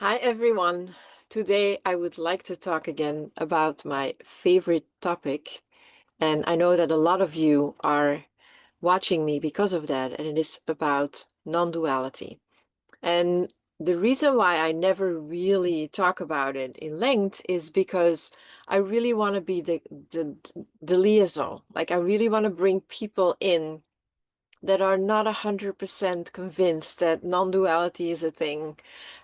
Hi everyone. Today I would like to talk again about my favorite topic. And I know that a lot of you are watching me because of that, and it is about non-duality. And the reason why I never really talk about it in length is because I really want to be the, the liaison. Like I really want to bring people in that are not 100% convinced that non-duality is a thing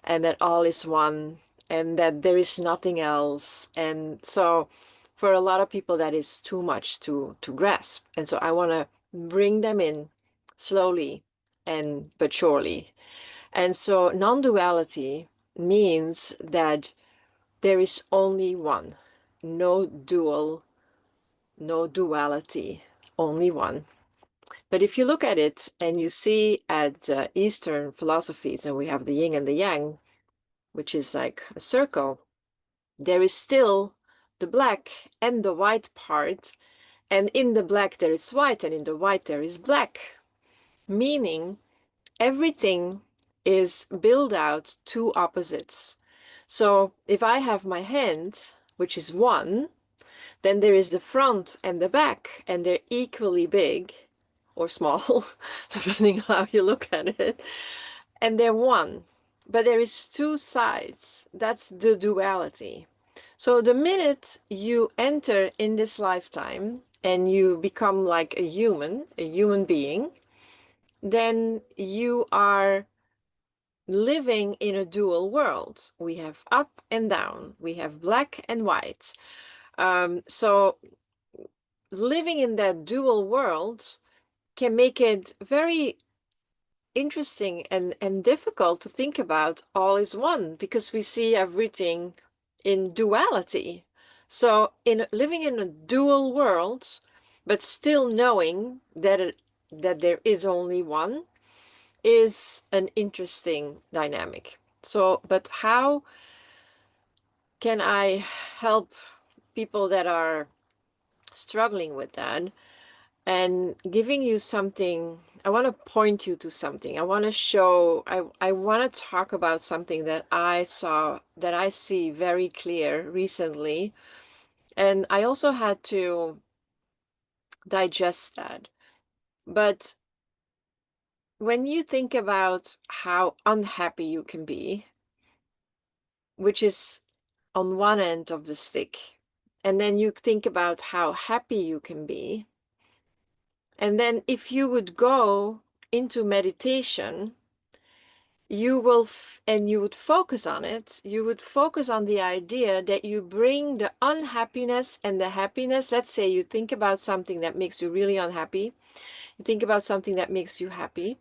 and that all is one and that there is nothing else. And so for a lot of people, that is too much to grasp. And so I want to bring them in slowly and but surely. And so non-duality means that there is only one, no dual, no duality, only one. But if you look at it and you see at Eastern philosophies, and we have the yin and the yang, which is like a circle, there is still the black and the white part. And in the black there is white, and in the white there is black, meaning everything is built out two opposites. So if I have my hand, which is one, then there is the front and the back, and they're equally big or small, depending on how you look at it. And they're one. But there is two sides. That's the duality. So the minute you enter in this lifetime and you become like a human being, then you are living in a dual world. We have up and down. We have black and white. So living in that dual world can make it very interesting and difficult to think about all is one because we see everything in duality. So in living in a dual world, but still knowing that there is only one is an interesting dynamic. So, but how can I help people that are struggling with that? And giving you something, I want to point you to something. I want to show, I want to talk about something that I saw, that I see very clear recently. And I also had to digest that. But when you think about how unhappy you can be, which is on one end of the stick, and then you think about how happy you can be, and then if you would go into meditation, you will and you would focus on it, you would focus on the idea that you bring the unhappiness and the happiness. Let's say you think about something that makes you really unhappy, you think about something that makes you happy,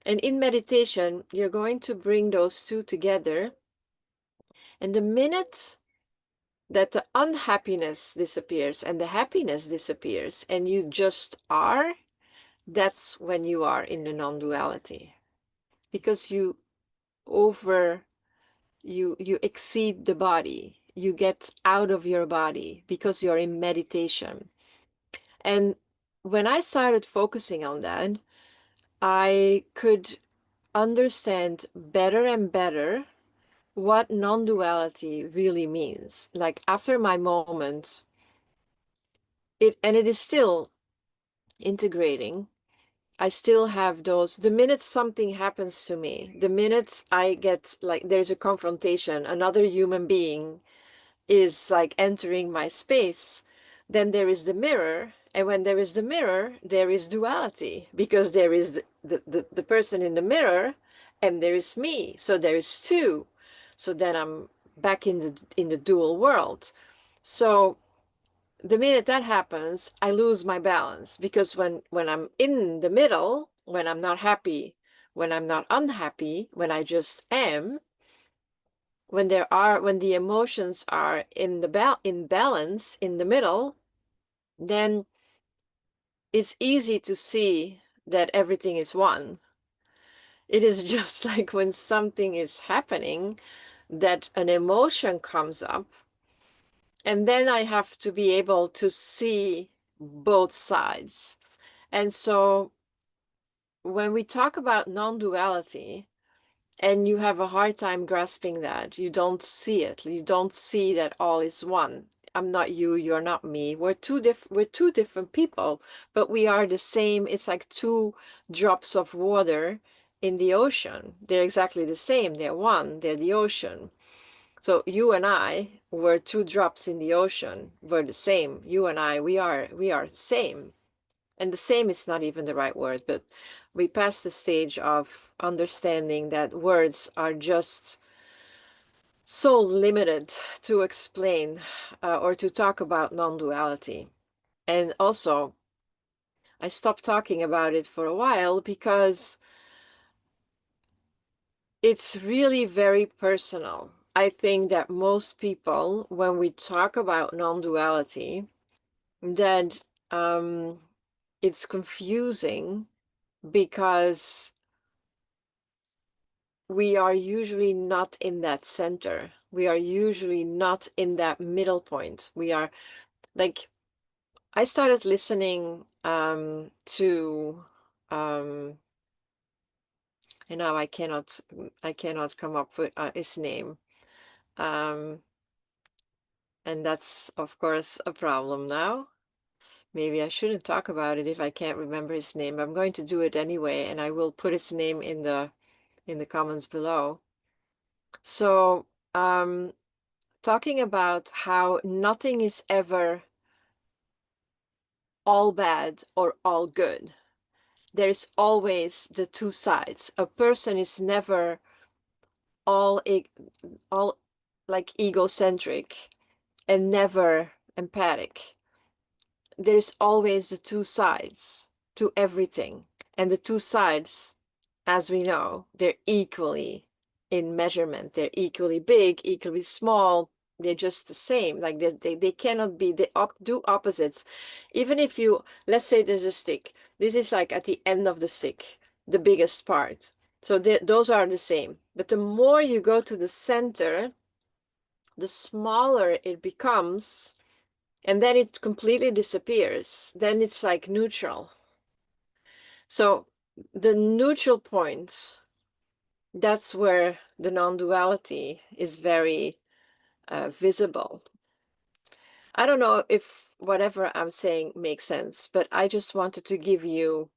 and in meditation you're going to bring those two together, and the minute that the unhappiness disappears and the happiness disappears and you just are, that's when you are in the non-duality, because over you exceed the body, you get out of your body because you're in meditation. And when I started focusing on that, I could understand better and better what non-duality really means. Like after my moment, it is still integrating. I still have those, the minute something happens to me, the minute I get like there's a confrontation, another human being is like entering my space, then there is the mirror. And when there is the mirror, there is duality, because there is the person in the mirror and there is me. So there is two. So then I'm back in the dual world. So the minute that happens, I lose my balance, because when I'm in the middle, when I'm not happy, when I'm not unhappy, when I just am, when the emotions are in in balance in the middle, then it's easy to see that everything is one. It is just like when something is happening, that an emotion comes up, and then I have to be able to see both sides. And so when we talk about non-duality, And you have a hard time grasping that. You don't see it. You don't see that all is one. I'm not you, you're not me. We're two different people, but we are the same. It's like two drops of water in the ocean. They're exactly the same. They're one. They're the ocean. So you and I were two drops in the ocean. We're the same. You and I, we are the same. And the same is not even the right word, but we passed the stage of understanding that words are just so limited to explain or to talk about non-duality. And also, I stopped talking about it for a while because it's really very personal. I think that most people, when we talk about non-duality, that it's confusing because we are usually not in that center. We are usually not in that middle point. We are like, I started listening to, and now I cannot come up with his name. Um, and that's, of course, a problem now. Maybe I shouldn't talk about it if I can't remember his name. I'm going to do it anyway, and I will put his name in the comments below. So, talking about how nothing is ever all bad or all good. There's always the two sides. A person is never all all like egocentric and never empathic. There's always the two sides to everything. And the two sides, as we know, they're equally in measurement. They're equally big, equally small. They're just the same. Like they cannot be, they do opposites. Even if you, let's say there's a stick. This is like at the end of the stick, the biggest part. So those are the same. But the more you go to the center, the smaller it becomes, and then it completely disappears. Then it's like neutral. So the neutral point, that's where the non-duality is very visible. I don't know if whatever I'm saying makes sense, but I just wanted to give you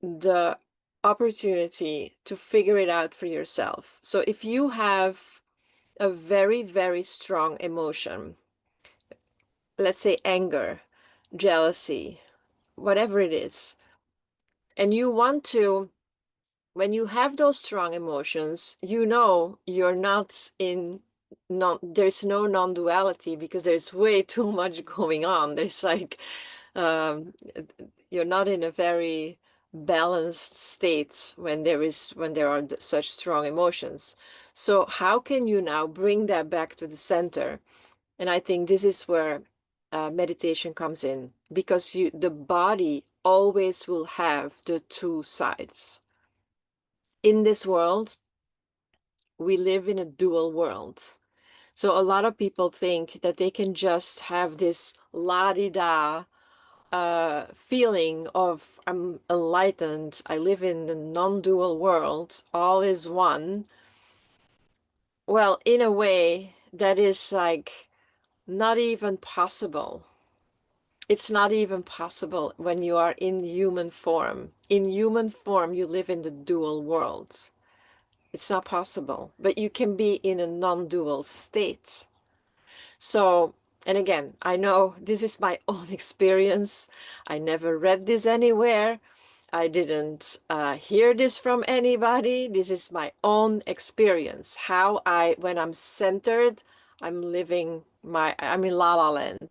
the opportunity to figure it out for yourself. So if you have a very, very strong emotion, let's say anger, jealousy, whatever it is, and you want to, when you have those strong emotions, you know you're not in, there's no non-duality because there's way too much going on. There's like, um, you're not in a very balanced state when there are such strong emotions. So how can you now bring that back to the center? And I think this is where meditation comes in, because the body always will have the two sides. In this world, we live in a dual world. So a lot of people think that they can just have this la-di-da feeling of I'm enlightened, I live in the non-dual world, all is one. Well, in a way, that is like not even possible. It's not even possible when you are in human form. In human form, you live in the dual world. It's not possible, but you can be in a non-dual state. So, and again, I know this is my own experience. I never read this anywhere. I didn't hear this from anybody. This is my own experience. How when I'm centered, I'm in la la land.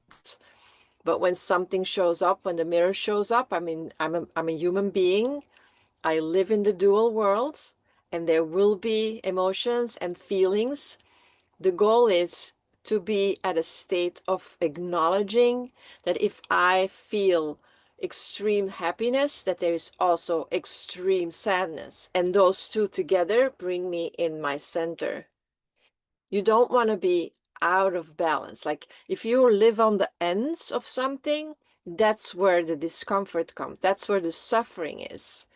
But when something shows up, when the mirror shows up, I'm a human being. I live in the dual world, and there will be emotions and feelings. The goal is to be at a state of acknowledging that if I feel extreme happiness, that there is also extreme sadness. And those two together bring me in my center. You don't want to be out of balance. Like if you live on the ends of something, that's where the discomfort comes. That's where the suffering is.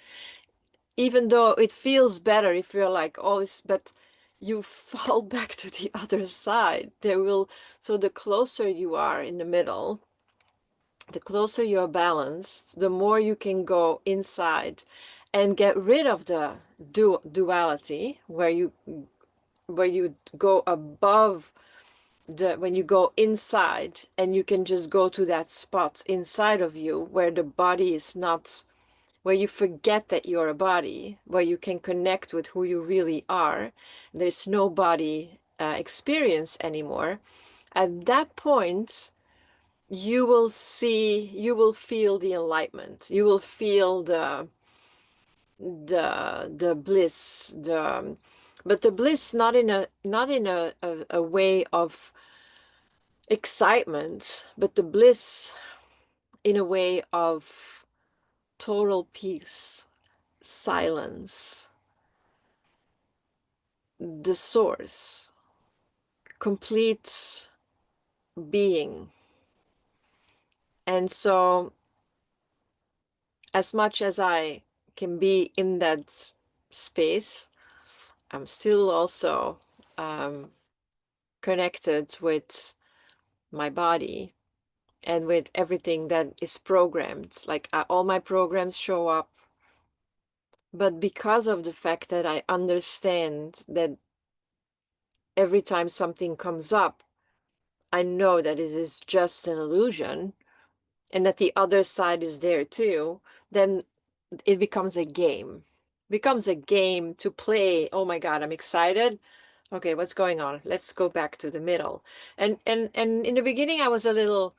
even though it feels better if you're like, oh, it's, but you fall back to the other side. So the closer you are in the middle, the closer you're balanced, the more you can go inside and get rid of the duality, where you go above when you go inside, and you can just go to that spot inside of you where the body is not, where you forget that you're a body, where you can connect with who you really are. There's no body experience anymore. At that point, you will feel the enlightenment. You will feel the bliss, but the bliss not in a way of excitement, but the bliss in a way of total peace, silence, the source, complete being. And so, as much as I can be in that space, I'm still also um, connected with my body and with everything that is programmed. Like all my programs show up. But because of the fact that I understand that every time something comes up, I know that it is just an illusion and that the other side is there too, then it becomes a game. Becomes a game to play. Oh my God, I'm excited. Okay, what's going on? Let's go back to the middle. And in the beginning I was a little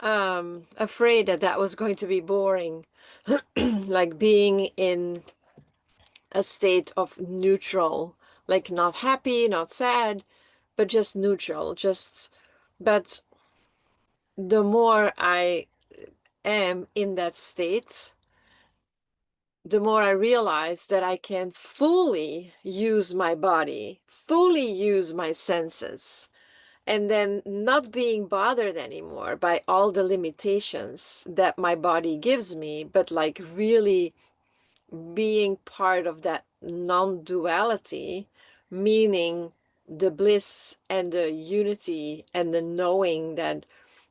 afraid that that was going to be boring. Like being in a state of neutral, like not happy, not sad, but just neutral, just, but the more I am in that state, the more I realize that I can fully use my body, fully use my senses, and then not being bothered anymore by all the limitations that my body gives me, but like really being part of that non-duality, meaning the bliss and the unity and the knowing that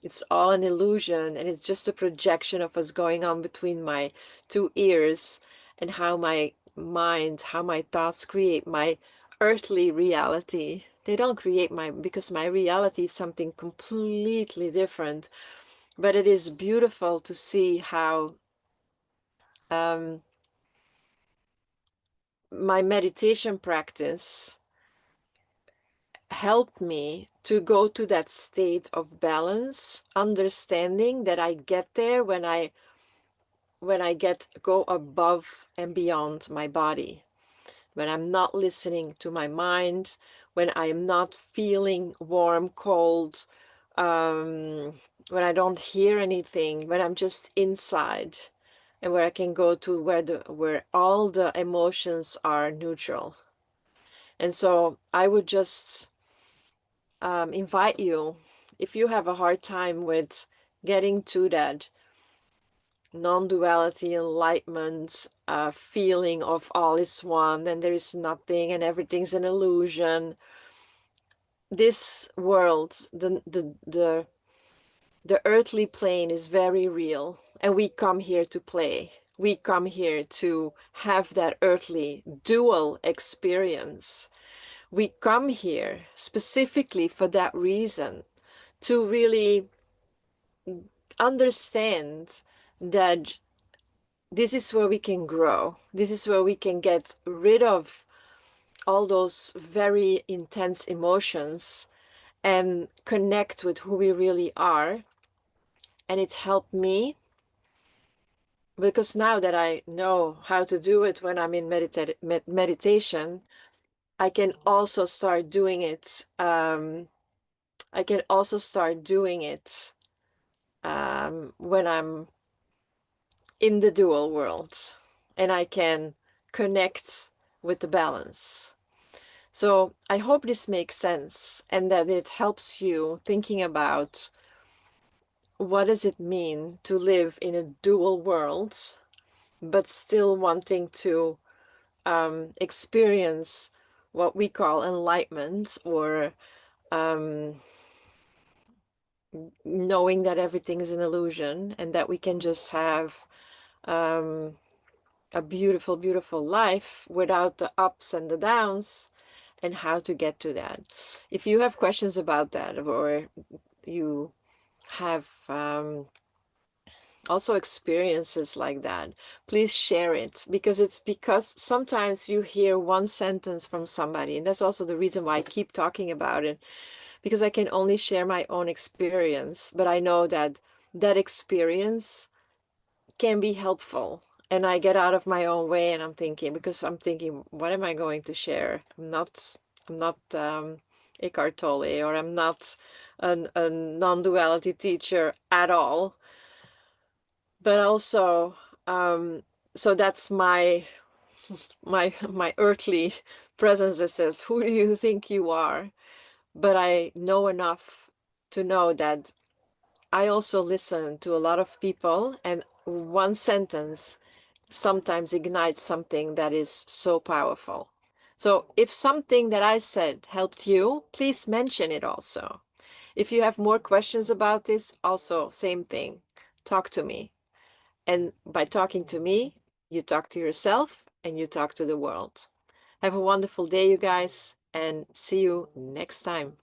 it's all an illusion and it's just a projection of what's going on between my two ears, and how my mind, how my thoughts create my earthly reality. They don't create because my reality is something completely different. But it is beautiful to see how um, my meditation practice helped me to go to that state of balance, understanding that I get there when I get go above and beyond my body, when I'm not listening to my mind, when I am not feeling warm, cold, when I don't hear anything, when I'm just inside, and where I can go to where all the emotions are neutral. And so I would just invite you, if you have a hard time with getting to that non-duality, enlightenment, feeling of all is one and there is nothing and everything's an illusion. This world, the earthly plane is very real, and we come here to play. We come here to have that earthly dual experience. We come here specifically for that reason, to really understand that this is where we can grow. This is where we can get rid of all those very intense emotions and connect with who we really are. And it helped me because now that I know how to do it when I'm in meditation, I can also start doing it. I can also start doing it when I'm in the dual world, and I can connect with the balance. So I hope this makes sense and that it helps you thinking about what does it mean to live in a dual world, but still wanting to experience what we call enlightenment, or knowing that everything is an illusion and that we can just have a beautiful, beautiful life without the ups and the downs, and how to get to that. If you have questions about that, or you have also experiences like that, please share it, because sometimes you hear one sentence from somebody, and that's also the reason why I keep talking about it, because I can only share my own experience, but I know that that experience can be helpful. And I get out of my own way, and because I'm thinking, what am I going to share? I'm not Eckhart Tolle, or I'm not a non-duality teacher at all. But also, so that's my earthly presence that says, who do you think you are? But I know enough to know that I also listen to a lot of people, and one sentence sometimes ignites something that is so powerful. So if something that I said helped you, please mention it also. If you have more questions about this, also same thing. Talk to me. And by talking to me, you talk to yourself and you talk to the world. Have a wonderful day, you guys, and see you next time.